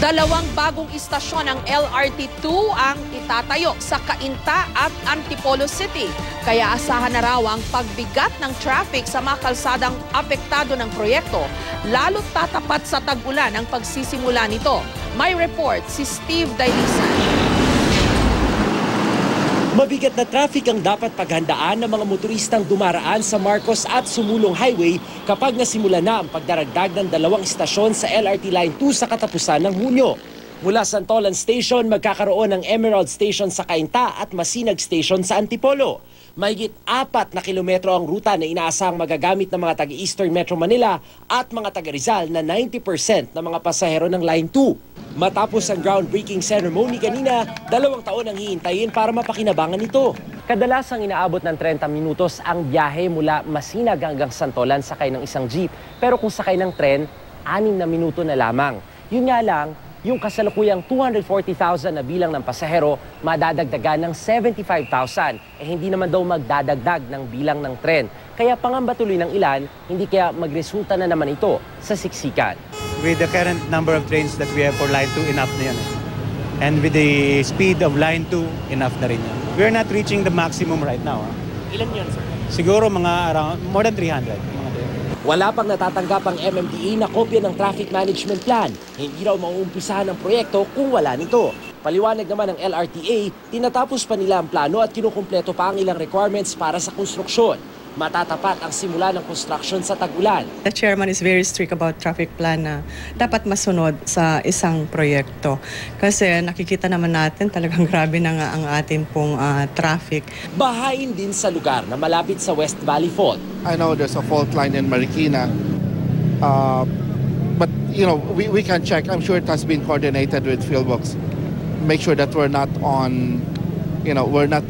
Dalawang bagong istasyon ng LRT2 ang itatayo sa Cainta at Antipolo City. Kaya asahan na raw ang pagbigat ng traffic sa mga kalsadang apektado ng proyekto. Lalo't tatapat sa tag-ulan ang pagsisimula nito. May report si Steve Dailisan. Mabigat na traffic ang dapat paghandaan ng mga motoristang dumaraan sa Marcos at Sumulong Highway kapag nasimula na ang pagdaragdag ng dalawang istasyon sa LRT Line 2 sa katapusan ng Hunyo. Mula Santolan Station, magkakaroon ng Emerald Station sa Cainta at Masinag Station sa Antipolo. Mahigit 4 na kilometro ang ruta na inaasahang magagamit ng mga taga-Eastern Metro Manila at mga taga-Rizal na 90% ng mga pasahero ng Line 2. Matapos ang groundbreaking ceremony kanina, 2 taon ang hihintayin para mapakinabangan ito. Kadalasang inaabot ng 30 minutos ang biyahe mula Masinag hanggang Santolan sakay ng isang jeep. Pero kung sakay ng tren, 6 na minuto na lamang. Yun nga lang, yung kasalukuyang 240,000 na bilang ng pasahero, madadagdagan ng 75,000. Hindi naman daw magdadagdag ng bilang ng tren. Kaya pangamba tuloy ng ilan, hindi kaya magresulta na naman ito sa siksikan. With the current number of trains that we have for Line 2, enough na yan. And with the speed of Line 2, enough na rin yan. We're not reaching the maximum right now. Ilan yun, sir? Siguro mga around, more than 300. Wala pang natatanggap ang MMDA na kopya ng Traffic Management Plan. Hindi raw mauumpisahan ang proyekto kung wala nito. Paliwanag naman ng LRTA, tinatapos pa nila ang plano at kinukumpleto pa ang ilang requirements para sa konstruksyon. Matatapat ang simula ng construction sa tag-ulan. The chairman is very strict about traffic plan na dapat masunod sa isang proyekto. Kasi nakikita naman natin talagang grabe na nga ang ating pong traffic. Bahain din sa lugar na malapit sa West Valley Fault. I know there's a fault line in Marikina. But you know, we can check. I'm sure it has been coordinated with Philbox. Make sure that we're not on, we're not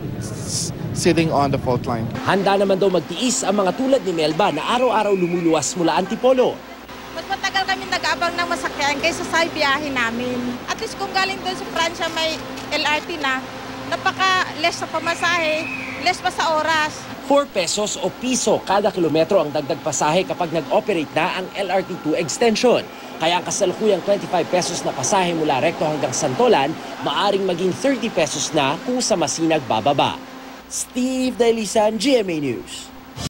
sitting on the fault line. Handa naman daw magtiis ang mga tulad ni Melba na araw-araw lumuluwas mula Antipolo. Mas matagal kami nag-abang ng masakyan kaysa sa biyahe namin. At least kung galing doon sa Pransya may LRT na, napaka-less sa pamasahe, less pa sa oras. 4 pesos o piso kada kilometro ang dagdag pasahe kapag nag-operate na ang LRT2 extension. Kaya ang kasalukuyang 25 pesos na pasahe mula Recto hanggang Santolan, maaring maging 30 pesos na kung sa Masinag bababa. Steve Dailisan, GMA News.